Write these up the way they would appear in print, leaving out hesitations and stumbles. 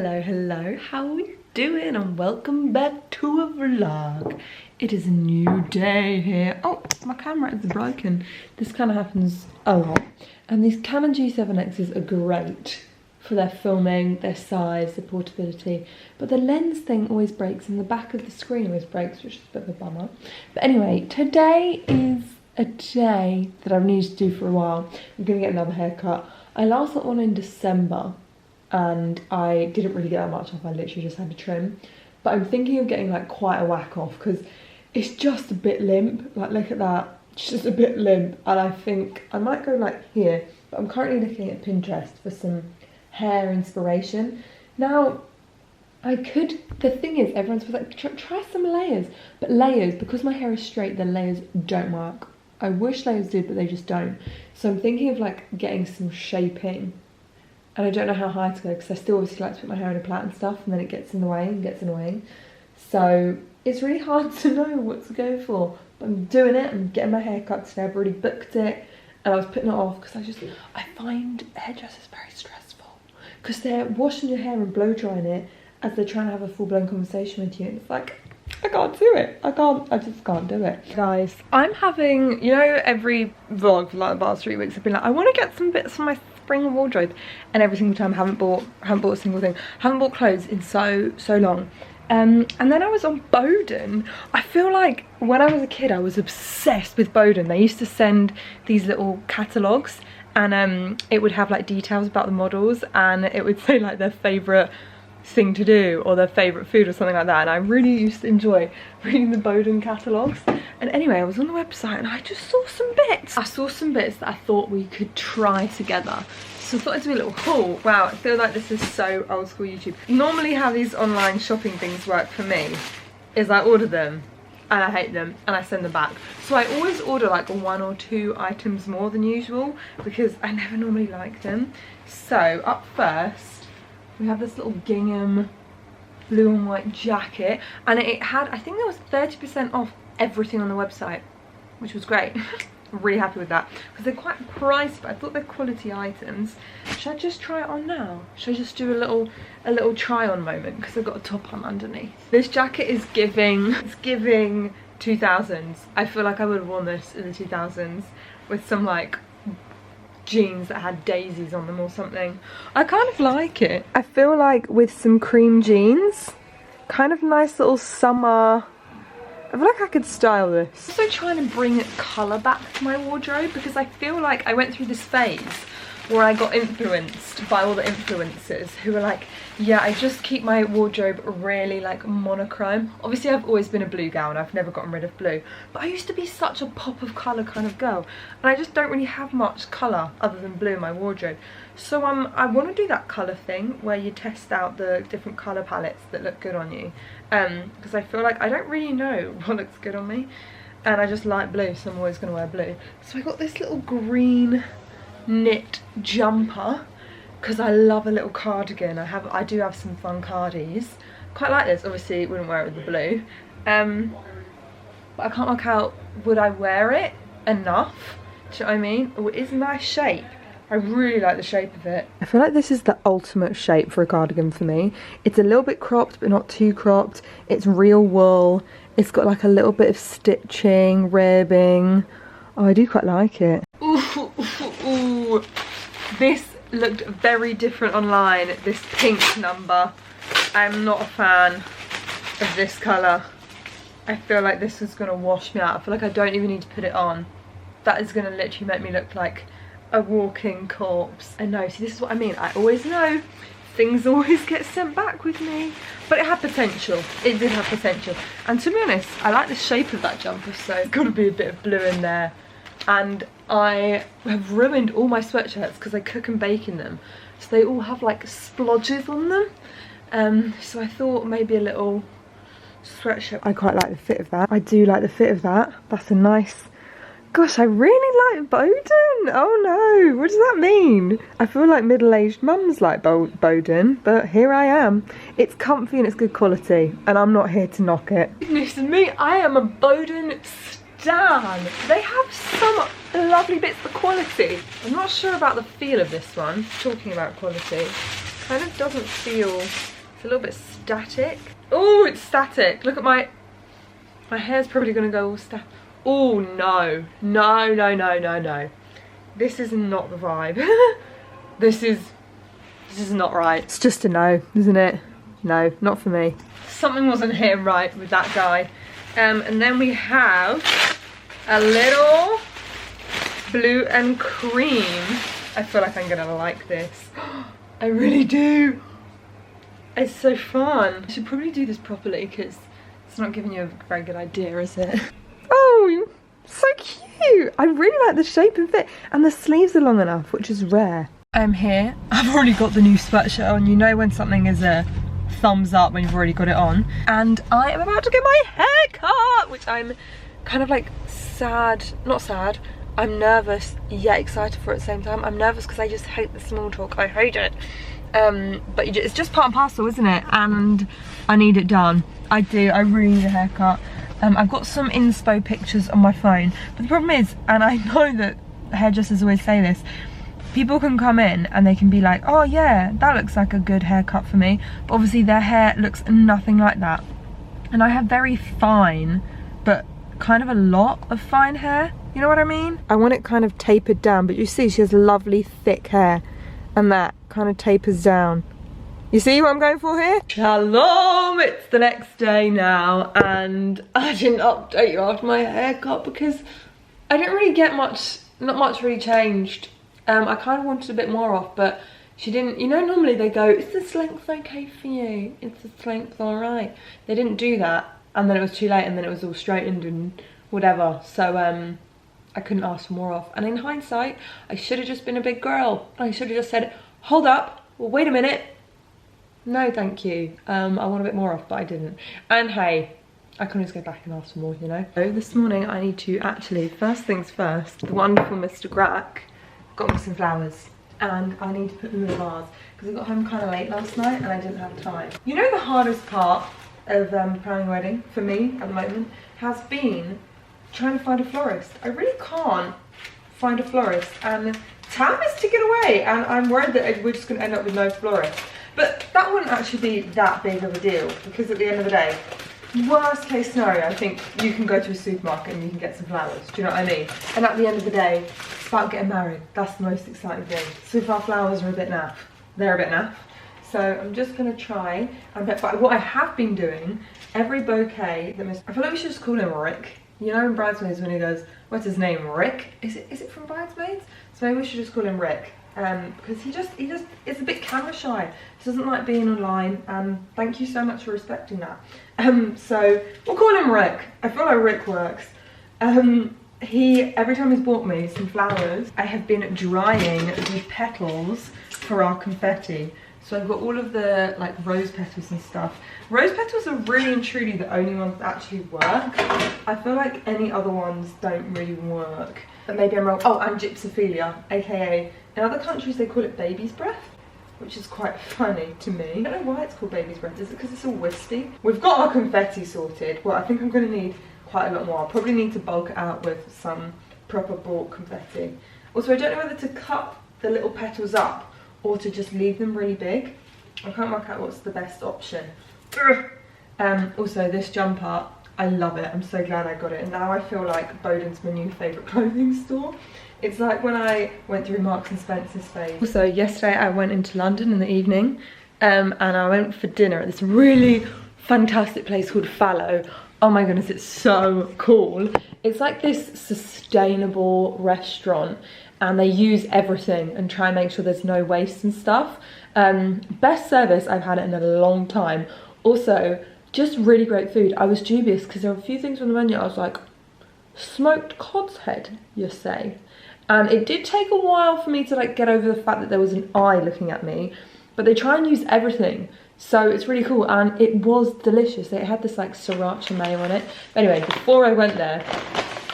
Hello, hello, how are we doing? And welcome back to a vlog. It is a new day here. Oh, my camera is broken. This kind of happens a lot. And these Canon G7Xs are great for their filming, their size, their portability. But the lens thing always breaks and the back of the screen always breaks, which is a bit of a bummer. But anyway, today is a day that I've needed to do for a while. I'm gonna get another haircut. I last got one in December and I didn't really get that much off. I literally just had to trim. But I'm thinking of getting like quite a whack off because it's just a bit limp. Like look at that, it's just a bit limp. And I think I might go like here, but I'm currently looking at Pinterest for some hair inspiration. Now, I could, the thing is, everyone's like, try some layers. But layers, because my hair is straight, the layers don't work. I wish layers did, but they just don't. So I'm thinking of like getting some shaping. And I don't know how high to go because I still obviously like to put my hair in a plait and stuff, and then it gets in the way and gets annoying. So it's really hard to know what to go for. But I'm doing it, I'm getting my hair cut today. I've already booked it and I was putting it off because I find hairdressers very stressful. Because they're washing your hair and blow drying it as they're trying to have a full-blown conversation with you. And it's like, I can't do it. I just can't do it. Guys, I'm having, you know, every vlog for like the past 3 weeks I've been like, I want to get some bits from my spring wardrobe, and every single time I haven't bought a single thing. I haven't bought clothes in so long. And then I was on Boden. I feel like when I was a kid I was obsessed with Boden. They used to send these little catalogues and it would have like details about the models, and it would say like their favourite thing to do or their favourite food or something like that, and I really used to enjoy reading the Boden catalogues. And anyway, I was on the website and I just saw some bits. I saw some bits that I thought we could try together. So I thought I'd do a little haul. Wow, I feel like this is so old school YouTube. Normally how these online shopping things work for me is I order them and I hate them and I send them back. So I always order like 1 or 2 items more than usual because I never normally like them. So up first, we have this little gingham blue and white jacket, and it had, I think there was 30% off everything on the website, which was great. I'm really happy with that because they're quite pricey, but I thought they're quality items. Should I just try it on now? Should I just do a little try on moment because I've got a top on underneath? This jacket is giving, it's giving 2000s. I feel like I would have worn this in the 2000s with some like jeans that had daisies on them or something. I kind of like it. I feel like with some cream jeans, kind of nice little summer. I feel like I could style this. I'm also trying to bring colour back to my wardrobe because I feel like I went through this phase where I got influenced by all the influencers who were like, yeah, I just keep my wardrobe really like monochrome. Obviously I've always been a blue gal and I've never gotten rid of blue, but I used to be such a pop of colour kind of girl, and I just don't really have much colour other than blue in my wardrobe. So I want to do that colour thing where you test out the different colour palettes that look good on you, because I feel like I don't really know what looks good on me, and I just like blue, so I'm always going to wear blue. So I got this little green knit jumper because I love a little cardigan. I do have some fun cardies. Quite like this. Obviously wouldn't wear it with the blue, but I can't work out, would I wear it enough? Do you know what I mean? Oh, it is a nice shape. I really like the shape of it. I feel like this is the ultimate shape for a cardigan for me. It's a little bit cropped but not too cropped. It's real wool. It's got like a little bit of stitching, ribbing. Oh, I do quite like it. Ooh, ooh, ooh. This looked very different online, this pink number. I'm not a fan of this colour. I feel like this is going to wash me out. I feel like I don't even need to put it on. That is going to literally make me look like a walking corpse. I know, see, this is what I mean. I always know things always get sent back with me, but it had potential. It did have potential, and to be honest, I like the shape of that jumper, so it's got to be a bit of blue in there. And I have ruined all my sweatshirts because I cook and bake in them, so they all have like splodges on them. So I thought maybe a little sweatshirt. I quite like the fit of that. I do like the fit of that. That's a nice. Gosh, I really like Boden. Oh no, what does that mean? I feel like middle-aged mums like Boden, but here I am. It's comfy and it's good quality, and I'm not here to knock it. Goodness me, I am a Boden stan. They have some lovely bits of quality. I'm not sure about the feel of this one, talking about quality. kind of doesn't feel, it's a little bit static. Oh, it's static. Look at my hair's probably gonna go all static. Oh no, no, no, no, no, no. This is not the vibe. This is not right. It's just a no, isn't it? No, not for me. Something wasn't hitting right with that guy. And then we have a little blue and cream. I feel like I'm gonna like this. I really do. It's so fun. I should probably do this properly because it's not giving you a very good idea, is it? Oh, so cute. I really like the shape and fit. And the sleeves are long enough, which is rare. I'm here. I've already got the new sweatshirt on. You know when something is a thumbs up when you've already got it on. And I am about to get my hair cut, which I'm kind of like sad. Not sad. I'm nervous yet excited for it at the same time. I'm nervous because I just hate the small talk. I hate it. But it's just part and parcel, isn't it? And I need it done. I do. I really need a haircut. I've got some inspo pictures on my phone. But the problem is, and I know that hairdressers always say this, people can come in and they can be like, oh yeah, that looks like a good haircut for me. But obviously their hair looks nothing like that. And I have very fine, but kind of a lot of fine hair. You know what I mean? I want it kind of tapered down, but you see she has lovely thick hair. And that kind of tapers down. You see what I'm going for here? Shalom! It's the next day now, and I didn't update you after my haircut because I didn't really get much, not much really changed. I kind of wanted a bit more off, but she didn't, you know, normally they go, is this length okay for you? Is this length alright? They didn't do that, and then it was too late, and then it was all straightened and whatever, so I couldn't ask for more off. And in hindsight, I should have just been a big girl. I should have just said, hold up, well, wait a minute. No, thank you. I want a bit more off, but I didn't. And hey, I can always go back and ask for more, you know? So this morning I need to actually, first things first, the wonderful Mr. Grack got me some flowers. And I need to put them in a vase because I got home kind of late last night and I didn't have time. You know, the hardest part of planning a wedding for me at the moment has been trying to find a florist. I really can't find a florist, and Tam is ticking away, and I'm worried that we're just going to end up with no florist. But that wouldn't actually be that big of a deal, because at the end of the day, worst case scenario, I think you can go to a supermarket and you can get some flowers. Do you know what I mean? And at the end of the day, it's about getting married. That's the most exciting thing. So if our flowers are a bit naff, they're a bit naff. So I'm just going to try and bet. But what I have been doing, every bouquet that I feel like we should just call him Rick. You know in Bridesmaids when he goes, what's his name, Rick? Is it from Bridesmaids? So maybe we should just call him Rick. Because he just is a bit camera shy. Doesn't like being online. Thank you so much for respecting that. So we'll call him Rick. I feel like Rick works. Every time he's bought me some flowers, I have been drying the petals for our confetti. So I've got all of the like rose petals and stuff. Rose petals are really and truly the only ones that actually work. I feel like any other ones don't really work. But maybe I'm wrong. Oh, and gypsophilia, aka in other countries they call it baby's breath, which is quite funny to me. I don't know why it's called baby's breath. Is it because it's all wispy? We've got our confetti sorted. Well, I think I'm going to need quite a lot more. I'll probably need to bulk it out with some proper bought confetti. Also, I don't know whether to cut the little petals up or to just leave them really big. I can't work out what's the best option. Also, this jumper, I love it. I'm so glad I got it. And now I feel like Bowden's my new favourite clothing store. It's like when I went through Marks and Spencer's phase. Also, yesterday I went into London in the evening and I went for dinner at this really fantastic place called Fallow. Oh my goodness, it's so cool. It's like this sustainable restaurant and they use everything and try and make sure there's no waste and stuff. Best service I've had it in a long time. Also, just really great food. I was dubious because there were a few things on the menu I was like, smoked cod's head, you say? And it did take a while for me to like get over the fact that there was an eye looking at me, but they try and use everything. So it's really cool and it was delicious. It had this like sriracha mayo on it. Anyway, before I went there,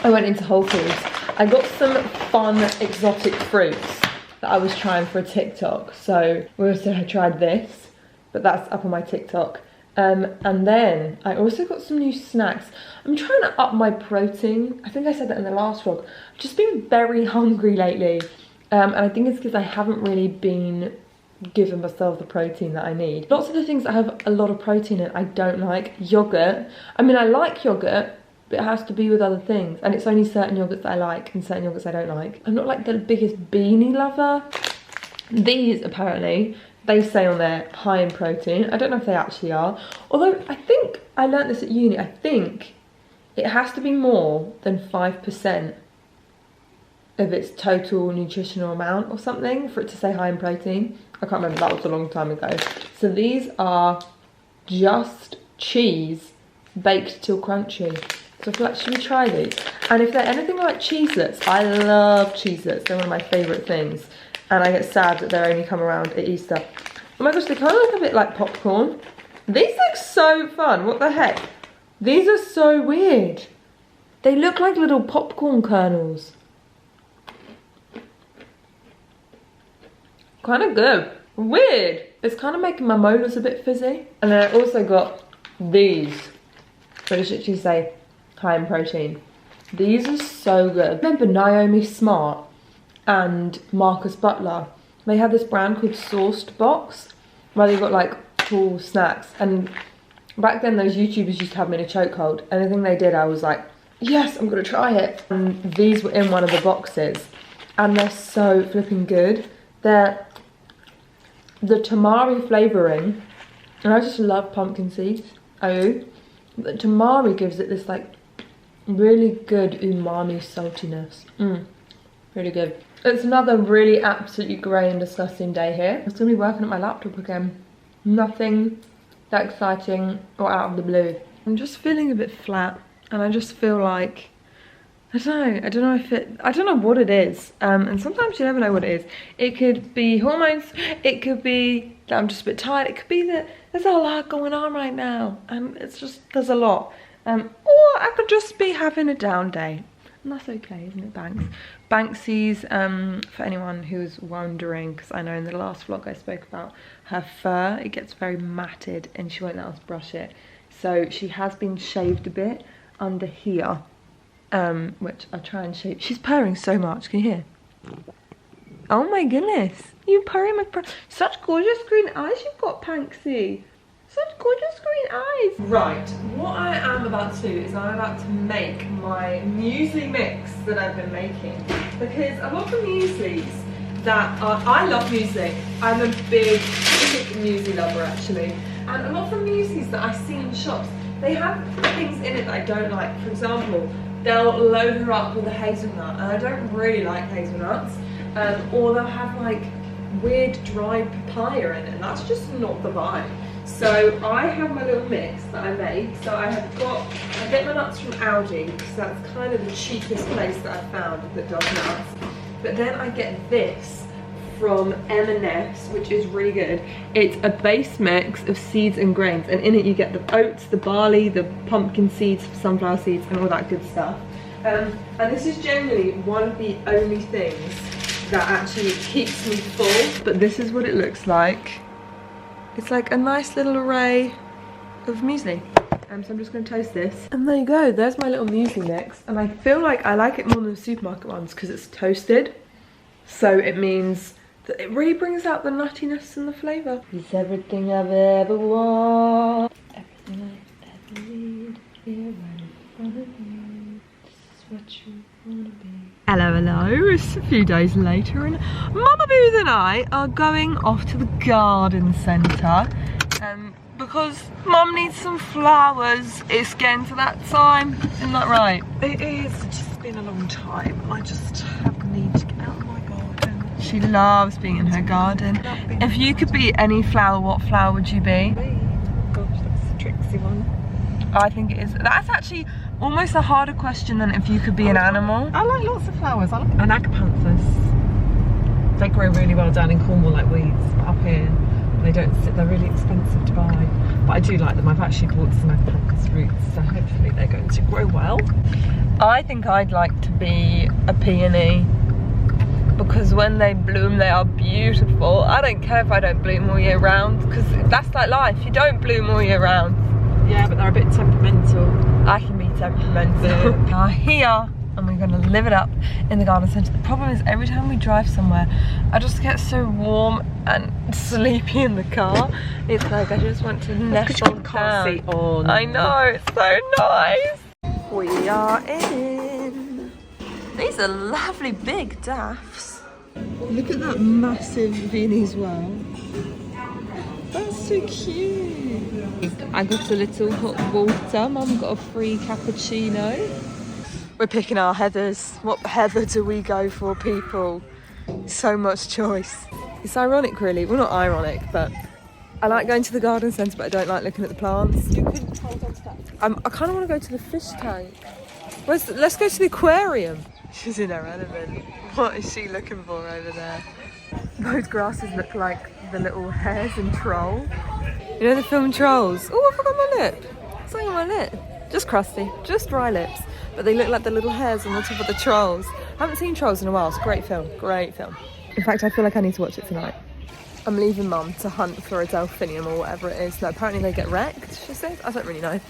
I went into Whole Foods. I got some fun exotic fruits that I was trying for a TikTok. So we also had tried this, but that's up on my TikTok. And then I also got some new snacks. I'm trying to up my protein. I think I said that in the last vlog. I've just been very hungry lately. And I think it's because I haven't really been giving myself the protein that I need. Lots of the things that have a lot of protein in I don't like. Yogurt. I mean, I like yogurt, but it has to be with other things. And it's only certain yogurts that I like and certain yogurts I don't like. I'm not like the biggest beanie lover. These, apparently, they say on there high in protein. I don't know if they actually are. Although, I think, I learnt this at uni, I think it has to be more than 5% of its total nutritional amount or something for it to say high in protein. I can't remember, that was a long time ago. So these are just cheese baked till crunchy. So I feel like, should we try these? And if they're anything like Cheez-Its, I love Cheez-Its, they're one of my favourite things. And I get sad that they only come around at Easter. Oh my gosh, they kind of look a bit like popcorn. These look so fun, what the heck? These are so weird. They look like little popcorn kernels. Kind of good. Weird. It's kind of making my molars a bit fizzy. And then I also got these, which literally say high in protein. These are so good. Remember Naomi Smart and Marcus Butler? They had this brand called Sourced Box, where they got like cool snacks. And back then those YouTubers used to have me in a chokehold. Anything they did, I was like, yes, I'm gonna try it. And these were in one of the boxes. And they're so flipping good. They're the tamari flavouring, and I just love pumpkin seeds. I do. The tamari gives it this like really good umami saltiness. Really good. It's another really absolutely grey and disgusting day here. I'm still be working at my laptop again. Nothing that exciting or out of the blue. I'm just feeling a bit flat, and I just feel like, I don't know what it is. And sometimes you never know what it is. It could be hormones, it could be that I'm just a bit tired, it could be that there's a lot going on right now. And it's just, there's a lot. Or I could just be having a down day. And that's okay, isn't it, Banks? Banksy's, for anyone who's wondering, because I know in the last vlog I spoke about her fur, it gets very matted and she won't let us brush it. So she has been shaved a bit under here. Which I try and shave. She's purring so much, can you hear? Oh my goodness, you purring my such gorgeous green eyes you've got, Panksy. Such gorgeous green eyes. Right, what I am about to do is I'm about to make my muesli mix that I've been making. Because a lot of mueslis that are, I love muesli. I'm a big muesli lover actually. And a lot of the mueslis that I see in shops, they have things in it that I don't like. For example, they'll load her up with a hazelnut, and I don't really like hazelnuts. Or they'll have like weird dried papaya in it, and that's just not the vibe. So I have my little mix that I make. So I get my nuts from Aldi, because that's kind of the cheapest place that I've found that does nuts. But then I get this from M&S, which is really good. It's a base mix of seeds and grains, and in it you get the oats, the barley, the pumpkin seeds, sunflower seeds, and all that good stuff. And this is generally one of the only things that actually keeps me full. But this is what it looks like. It's like a nice little array of muesli. So I'm just going to toast this. And there you go, there's my little muesli mix. And I feel like I like it more than the supermarket ones because it's toasted. So it means that it really brings out the nuttiness and the flavour. It's everything I've ever wanted. Everything I ever need. Here right in front of you. This is what you want to be. Hello, hello. It's a few days later and Mama Booth and I are going off to the garden centre. Because Mum needs some flowers. It's getting to that time. Isn't that right? It is. It's just been a long time. I just have the need to get out of my garden. She loves being in her garden. If you could be any flower, what flower would you be? Gosh, that's a tricksy one. I think it is. That's actually almost a harder question than if you could be an animal. I like lots of flowers. I like agapanthus. They grow really well down in Cornwall like weeds, but up here they don't. They're really expensive to buy. But I do like them. I've actually bought some agapanthus roots, so hopefully they're going to grow well. I think I'd like to be a peony, because when they bloom they are beautiful. I don't care if I don't bloom all year round, because that's like life, you don't bloom all year round. Yeah, but they're a bit temperamental. I can be temperamental. Here and we're gonna live it up in the garden centre. The problem is every time we drive somewhere, I just get so warm and sleepy in the car. It's like I just want to nestle car down. seat on. I know, it's so nice. We are in. These are lovely big daffs. Look at that massive Viennese well. That's so cute. I got a little hot water. Mum got a free cappuccino. We're picking our heathers. What heather do we go for, people? So much choice. It's ironic, really. Well, not ironic, but I like going to the garden centre, but I don't like looking at the plants. You couldn't hold on to that. I kind of want to go to the fish tank. Let's go to the aquarium. She's in her element. What is she looking for over there? Those grasses look like the little hares in Troll. You know the film Trolls? Oh, I forgot my lip. Something on my lip. Just crusty, just dry lips. But they look like the little hairs on the top of the Trolls. I haven't seen Trolls in a while. It's a great film, great film. In fact, I feel like I need to watch it tonight. I'm leaving Mum to hunt for a delphinium or whatever it is. No, apparently they get wrecked, she said. I don't really know.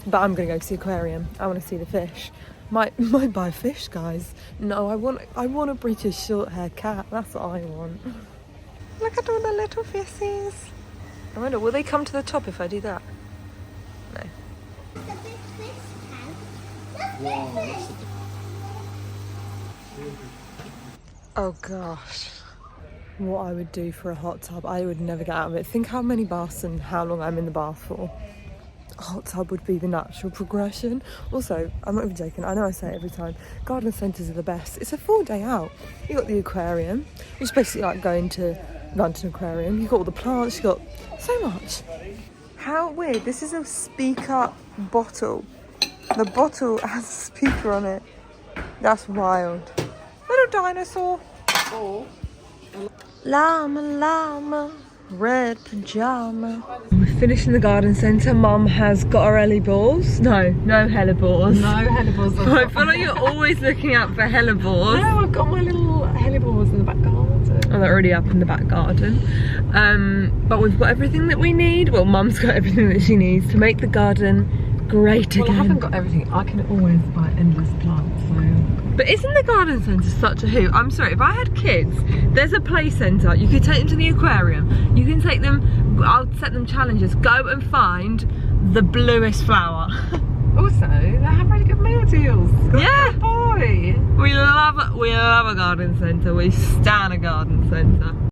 But I'm going to go to the aquarium. I want to see the fish. Might buy fish, guys. No, I want a British short-haired cat. That's what I want. Look at all the little fishies. I wonder, will they come to the top if I do that? No. Oh gosh. What I would do for a hot tub, I would never get out of it. Think how many baths and how long I'm in the bath for. A hot tub would be the natural progression. Also, I'm not even joking, I know I say it every time, garden centres are the best. It's a full day out. You got the aquarium, which is basically like going to London Aquarium. You've got all the plants, you've got so much. How weird, this is a speaker bottle. The bottle has a speaker on it. That's wild. Little dinosaur. Oh. Llama, llama, red pajama. We're finishing the garden centre. Mum has got her hellebores. No hellebores. No hellebores. I feel like you're always looking out for hellebores. No, I've got my little hellebores in the back garden. Oh, they're already up in the back garden. But we've got everything that we need. Well, Mum's got everything that she needs to make the garden great again. Well, I haven't got everything. I can always buy endless plants, so... But isn't the garden centre such a hoot? I'm sorry, if I had kids, there's a play centre. You could take them to the aquarium. You can take them, I'll set them challenges. Go and find the bluest flower. Also, they have really good meal deals. Yeah. Good boy. We love a garden centre. We stan a garden centre.